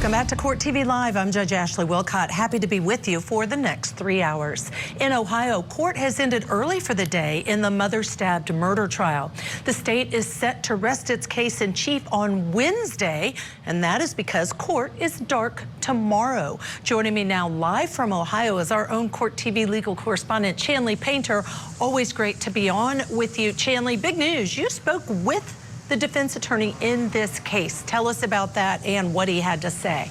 Welcome back to Court TV Live. I'm Judge Ashley Wilcott. Happy to be with you for the next 3 hours. In Ohio, court has ended early for the day in the mother-stabbed murder trial. The state is set to rest its case in chief on Wednesday, and that is because court is dark tomorrow. Joining me now live from Ohio is our own Court TV legal correspondent, Chanley Painter. Always great to be on with you. Chanley, big news. You spoke with the defense attorney in this case. Tell us about that and what he had to say.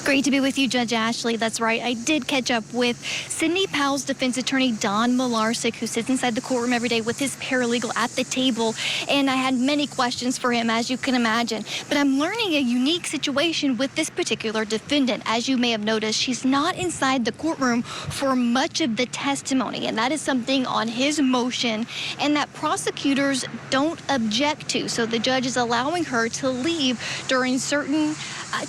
Great to be with you, Judge Ashley. That's right. I did catch up with Sidney Powell's defense attorney, Don Malarsic, who sits inside the courtroom every day with his paralegal at the table. And I had many questions for him, as you can imagine. But I'm learning a unique situation with this particular defendant. As you may have noticed, she's not inside the courtroom for much of the testimony. And that is something on his motion and that prosecutors don't object to. So the judge is allowing her to leave during certain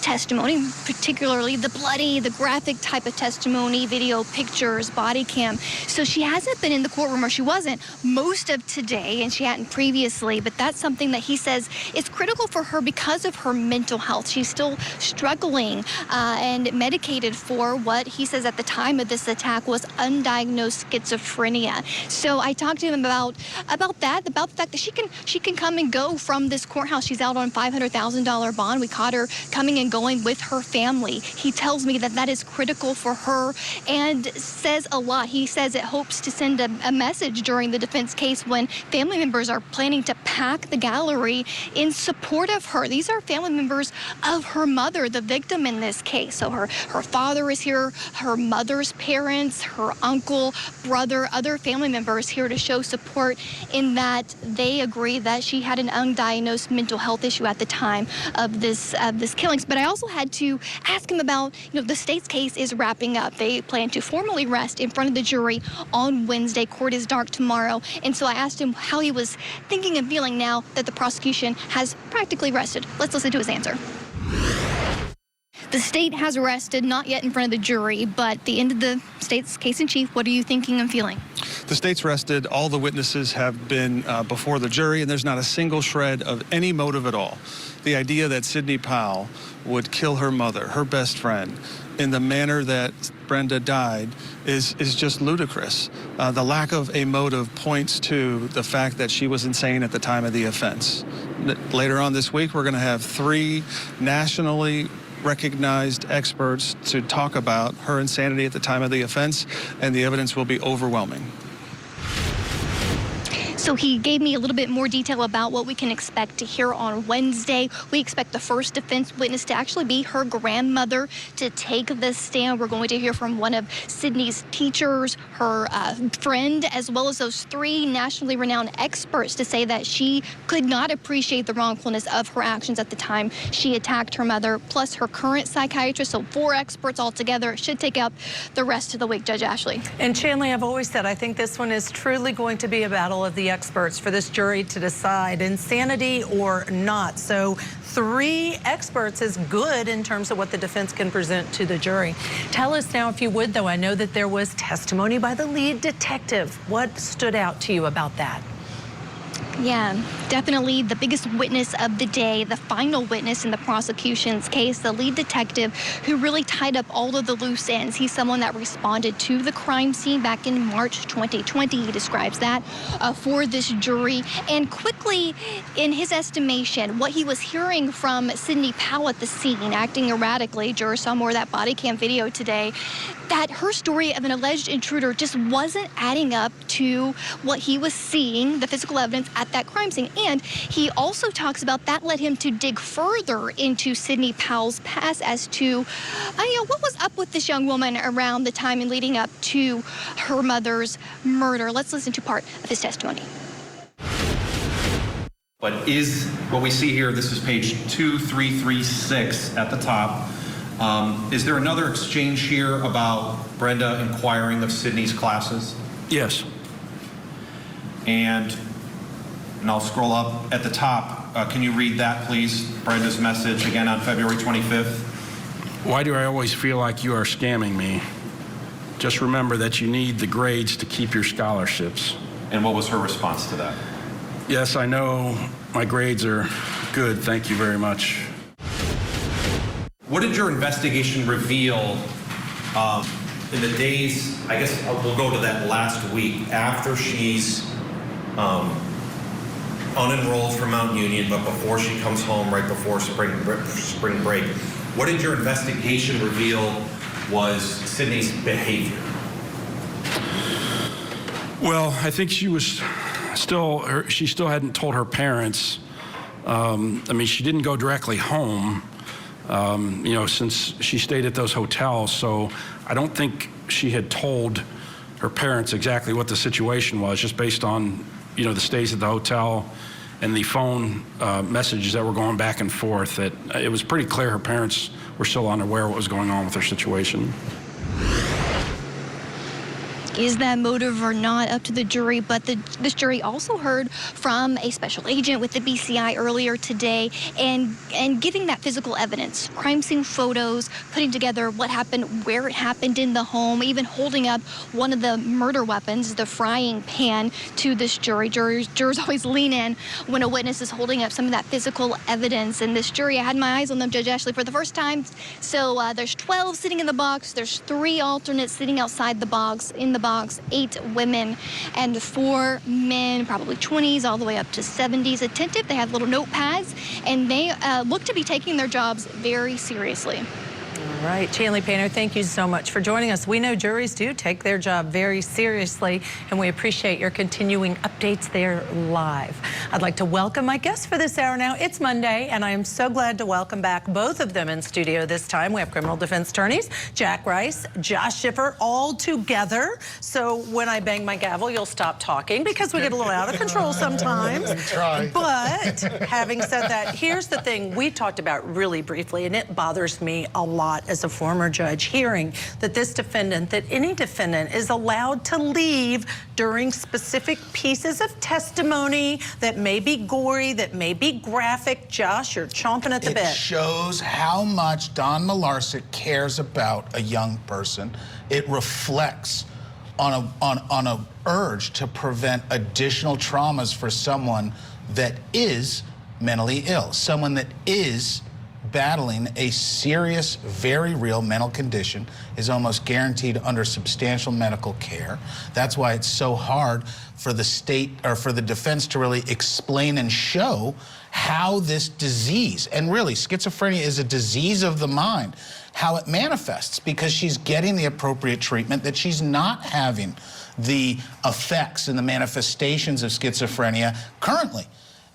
testimony, particularly the bloody, the graphic type of testimony, video, pictures, body cam. So she hasn't been in the courtroom, or she wasn't, most of today, and she hadn't previously, but that's something that he says is critical for her because of her mental health. She's still struggling and medicated for what he says at the time of this attack was undiagnosed schizophrenia. So I talked to him about that, about the fact that she can come and go from this courthouse. She's out on $500,000 bond. We caught her coming and going with her family. He tells me that that is critical for her and says a lot. He says it hopes to send a message during the defense case when family members are planning to pack the gallery in support of her. These are family members of her mother, the victim in this case. So her father is here, her mother's parents, her uncle, brother, other family members here to show support in that they agree that she had an undiagnosed mental health issue at the time of this killing. But I also had to ask him about, the state's case is wrapping up. They plan to formally rest in front of the jury on Wednesday. Court is dark tomorrow. And so I asked him how he was thinking and feeling now that the prosecution has practically rested. Let's listen to his answer. The state has rested, not yet in front of the jury, but the end of the state's case in chief, what are you thinking and feeling? The state's rested. All the witnesses have been before the jury, and there's not a single shred of any motive at all. The idea that Sidney Powell would kill her mother, her best friend, in the manner that Brenda died is just ludicrous. The lack of a motive points to the fact that she was insane at the time of the offense. Later on this week, we're going to have 3 nationally recognized experts to talk about her insanity at the time of the offense, and the evidence will be overwhelming. So he gave me a little bit more detail about what we can expect to hear on Wednesday. We expect the first defense witness to actually be her grandmother to take the stand. We're going to hear from one of Sidney's teachers, her friend, as well as those 3 nationally renowned experts to say that she could not appreciate the wrongfulness of her actions at the time she attacked her mother, plus her current psychiatrist. So 4 experts altogether. It should take up the rest of the week, Judge Ashley. And Chanley, I've always said I think this one is truly going to be a battle of the experts for this jury to decide insanity or not. So 3 experts is good in terms of what the defense can present to the jury. Tell us now, if you would, though, I know that there was testimony by the lead detective. What stood out to you about that? Yeah, definitely the biggest witness of the day, the final witness in the prosecution's case, the lead detective who really tied up all of the loose ends. He's someone that responded to the crime scene back in March 2020. He describes that for this jury. And quickly, in his estimation, what he was hearing from Sidney Powell at the scene, acting erratically, jurors saw more of that body cam video today, that her story of an alleged intruder just wasn't adding up to what he was seeing, the physical evidence at that crime scene. And he also talks about that led him to dig further into Sidney Powell's past as to, what was up with this young woman around the time and leading up to her mother's murder. Let's listen to part of his testimony. But is what we see here, this is page 2336 at the top. Is there another exchange here about Brenda inquiring of Sidney's classes? Yes. And I'll scroll up at the top. Can you read that, please? Brenda's message again on February 25th. Why do I always feel like you are scamming me? Just remember that you need the grades to keep your scholarships. And what was her response to that? Yes, I know my grades are good. Thank you very much. what did your investigation reveal in the days, I guess we'll go to that last week, after she's unenrolled from Mount Union, but before she comes home, right before spring break? What did your investigation reveal was Sydney's behavior? Well, I think she was she still hadn't told her parents. I mean, she didn't go directly home, you know, since she stayed at those hotels. So I don't think she had told her parents exactly what the situation was, just based on, you know, the stays at the hotel and the phone messages that were going back and forth. That it was pretty clear her parents were still unaware of what was going on with her situation. Is that motive or not up to the jury? But this jury also heard from a special agent with the BCI earlier today and giving that physical evidence, crime scene photos, putting together what happened, where it happened in the home, even holding up one of the murder weapons, the frying pan, to this jury. Jurors always lean in when a witness is holding up some of that physical evidence. And this jury, I had my eyes on them, Judge Ashley, for the first time. So there's 12 sitting in the box. There's 3 alternates sitting outside the box, 8 women and 4 men, probably 20s all the way up to 70s, attentive. They have little notepads, and they look to be taking their jobs very seriously. All right, Chanley Painter, thank you so much for joining us. We know juries do take their job very seriously, and we appreciate your continuing updates there live. I'd like to welcome my guests for this hour now. It's Monday, and I am so glad to welcome back both of them in studio this time. We have criminal defense attorneys, Jack Rice, Josh Schiffer, all together. So when I bang my gavel, you'll stop talking, because we get a little out of control sometimes. But having said that, here's the thing we talked about really briefly, and it bothers me a lot as a former judge, hearing that this defendant, that any defendant is allowed to leave during specific pieces of testimony that may be gory, that may be graphic. Josh, you're chomping at the bit. It shows how much Don Malarsic cares about a young person. It reflects on a urge to prevent additional traumas for someone that is mentally ill, someone that is battling a serious, very real mental condition, is almost guaranteed under substantial medical care. That's why it's so hard for the state or for the defense to really explain and show how this disease, and really schizophrenia is a disease of the mind, how it manifests, because she's getting the appropriate treatment, that she's not having the effects and the manifestations of schizophrenia currently.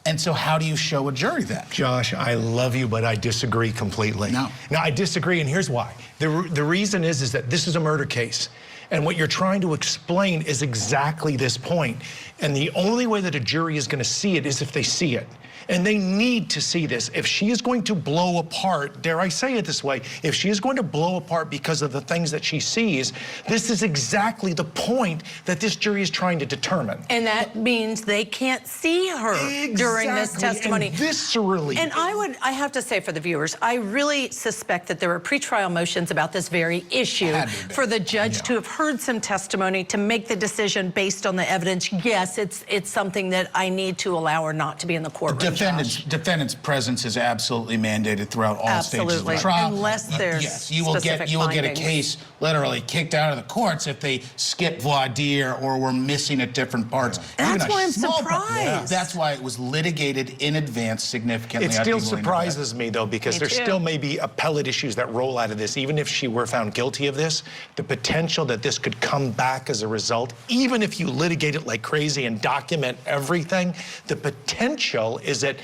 And so how do you show a jury that? Josh, I love you, but I disagree completely. No, I disagree, and here's why. The reason is that this is a murder case, and what you're trying to explain is exactly this point. And the only way that a jury is going to see it is if they see it. And they need to see this. If she is going to blow apart, dare I say it this way, if she is going to blow apart because of the things that she sees, this is exactly the point that this jury is trying to determine. And that means they can't see her during this testimony. And viscerally. And I have to say for the viewers, I really suspect that there were pretrial motions about this very issue for the judge to have heard some testimony to make the decision based on the evidence. Yes, it's something that I need to allow her not to be in the courtroom. Defendant's presence is absolutely mandated throughout all stages of the trial. Unless there's yes, you will get a case literally kicked out of the courts if they skip voir dire or were missing at different parts. That's why I'm surprised. That's why it was litigated in advance significantly. It still surprises me, though, because there still may be appellate issues that roll out of this. Even if she were found guilty of this, the potential that this could come back as a result, even if you litigate it like crazy and document everything, the potential is that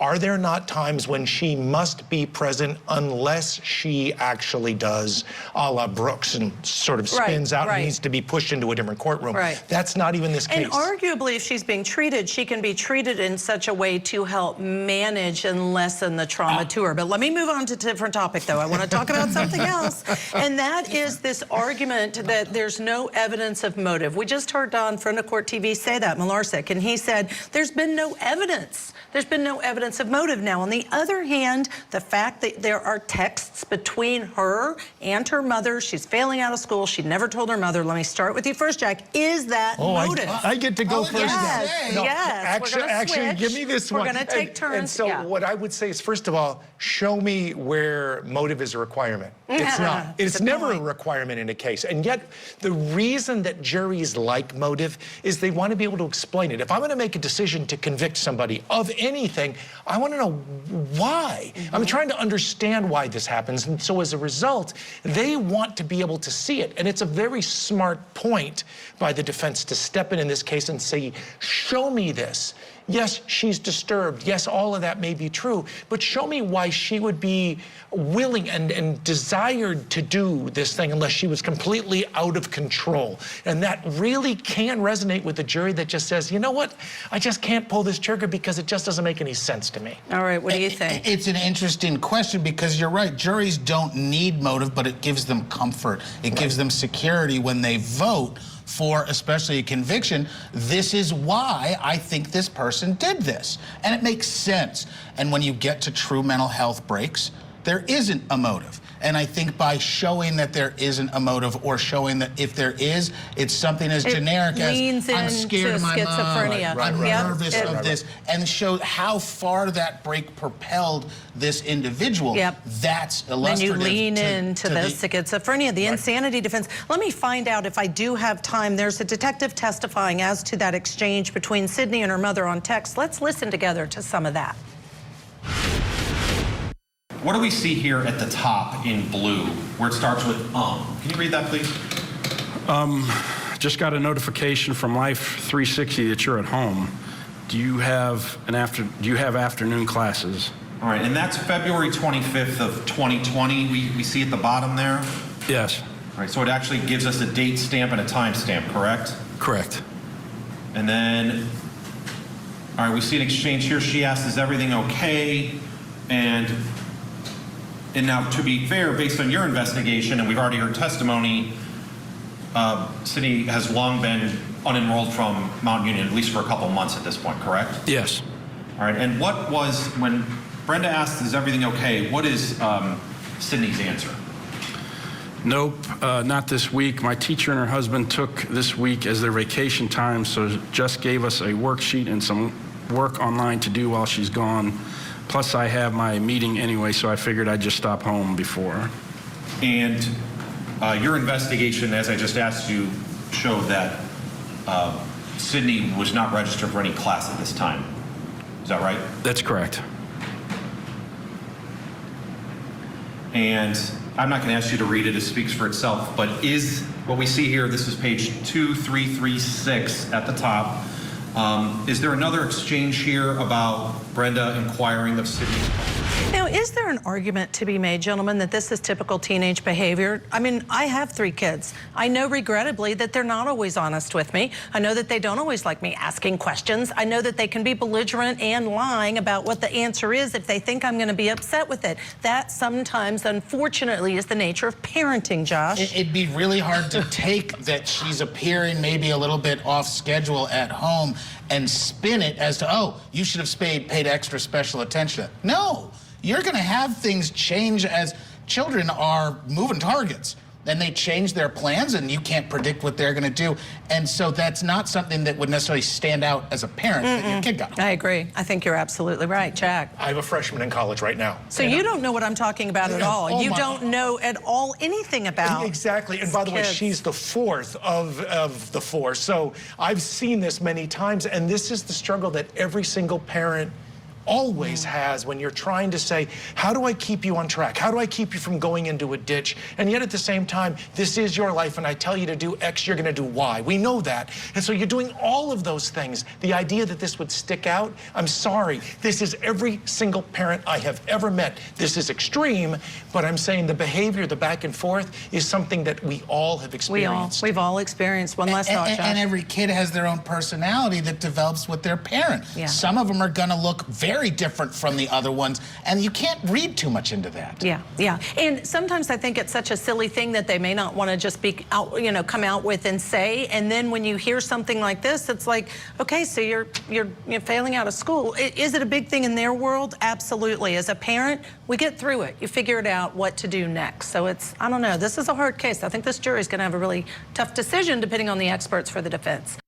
are there not times when she must be present unless she actually does a la Brooks and sort of spins out and needs to be pushed into a different courtroom? That's not even this case. And arguably, if she's being treated, she can be treated in such a way to help manage and lessen the trauma to her. But let me move on to a different topic, though. I want to talk about something else, and that is this argument that there's no evidence of motive. We just heard Don, friend of Court TV, say that, Malarsic, and he said there's been no evidence. There's been no evidence evidence of motive. Now, on the other hand, the fact that there are texts between her and her mother, she's failing out of school, she never told her mother. Let me start with you first, Jack. Is that motive? I get to go first. Yes, No, yes. Actually, give me this one. We're going to take turns. And so what I would say is, first of all, show me where motive is a requirement. It's not. It's never a requirement in a case. And yet, the reason that juries like motive is they want to be able to explain it. If I'm going to make a decision to convict somebody of anything, I want to know why. I'm trying to understand why this happens. And so as a result, they want to be able to see it. And it's a very smart point by the defense to step in this case and say, show me this. Yes, she's disturbed. Yes, all of that may be true. But show me why she would be willing and desired to do this thing unless she was completely out of control. And that really can resonate with the jury that just says, you know what? I just can't pull this trigger because it just doesn't make any sense to me. All right, what do you think? It's an interesting question because you're right. Juries don't need motive, but it gives them comfort. It gives them security when they vote for especially a conviction. This is why I think this person did this. And it makes sense. And when you get to true mental health breaks, there isn't a motive. And I think by showing that there isn't a motive or showing that if there is, it's something as generic as I'm scared of my schizophrenia. mom, I'm nervous of this, and show how far that break propelled this individual. That's illustrative. Then you lean into the schizophrenia, the insanity defense. Let me find out if I do have time. There's a detective testifying as to that exchange between Sydney and her mother on text. Let's listen together to some of that. What do we see here at the top in blue, where it starts with Can you read that, please? Just got a notification from Life 360 that you're at home. Do you have afternoon classes? All right, and that's February 25th of 2020. We see at the bottom there? Yes. All right, so it actually gives us a date stamp and a time stamp, correct? Correct. And then, all right, we see an exchange here. She asked, is everything okay? And now, to be fair, based on your investigation, and we've already heard testimony, Sydney has long been unenrolled from Mount Union, at least for a couple months at this point, correct? Yes. All right, and what was, when Brenda asked, is everything okay, what is Sydney's answer? Nope, not this week. My teacher and her husband took this week as their vacation time, so just gave us a worksheet and some work online to do while she's gone. Plus, I have my meeting anyway, so I figured I'd just stop home before. And your investigation, as I just asked you, showed that Sydney was not registered for any class at this time. Is that right? That's correct. And I'm not going to ask you to read it. It speaks for itself. But is what we see here, this is page 2336 at the top. Is there another exchange here about Brenda inquiring of Sydney's culture? Now, is there an argument to be made, gentlemen, that this is typical teenage behavior? I mean, I have 3 kids. I know, regrettably, that they're not always honest with me. I know that they don't always like me asking questions. I know that they can be belligerent and lying about what the answer is if they think I'm going to be upset with it. That sometimes, unfortunately, is the nature of parenting, Josh. It'd be really hard to take that she's appearing maybe a little bit off schedule at home and spin it as to, oh, you should have paid extra special attention. No. You're going to have things change as children are moving targets. Then they change their plans, and you can't predict what they're going to do. And so that's not something that would necessarily stand out as a parent that your kid got. I agree. I think you're absolutely right, Jack. I have a freshman in college right now. So you don't know what I'm talking about at all. Oh, you don't know at all anything about Exactly. And by the way, she's the 4th of the 4. So I've seen this many times, and this is the struggle that every single parent always has when you're trying to say, how do I keep you on track? How do I keep you from going into a ditch? And yet at the same time, this is your life, and I tell you to do X, you're going to do Y. We know that. And so you're doing all of those things. The idea that this would stick out, I'm sorry. This is every single parent I have ever met. This is extreme, but I'm saying the behavior, the back and forth, is something that we all have experienced. We've all experienced. One last thought, Josh. And every kid has their own personality that develops with their parent. Yeah. Some of them are going to look very very different from the other ones, and you can't read too much into that. Yeah, yeah. And sometimes I think it's such a silly thing that they may not want to just be out, you know, come out with and say. And then when you hear something like this, it's like, okay, so you're failing out of school. Is it a big thing in their world? Absolutely. As a parent, we get through it. You figure it out what to do next. So it's, I don't know, this is a hard case. I think this jury is going to have a really tough decision depending on the experts for the defense.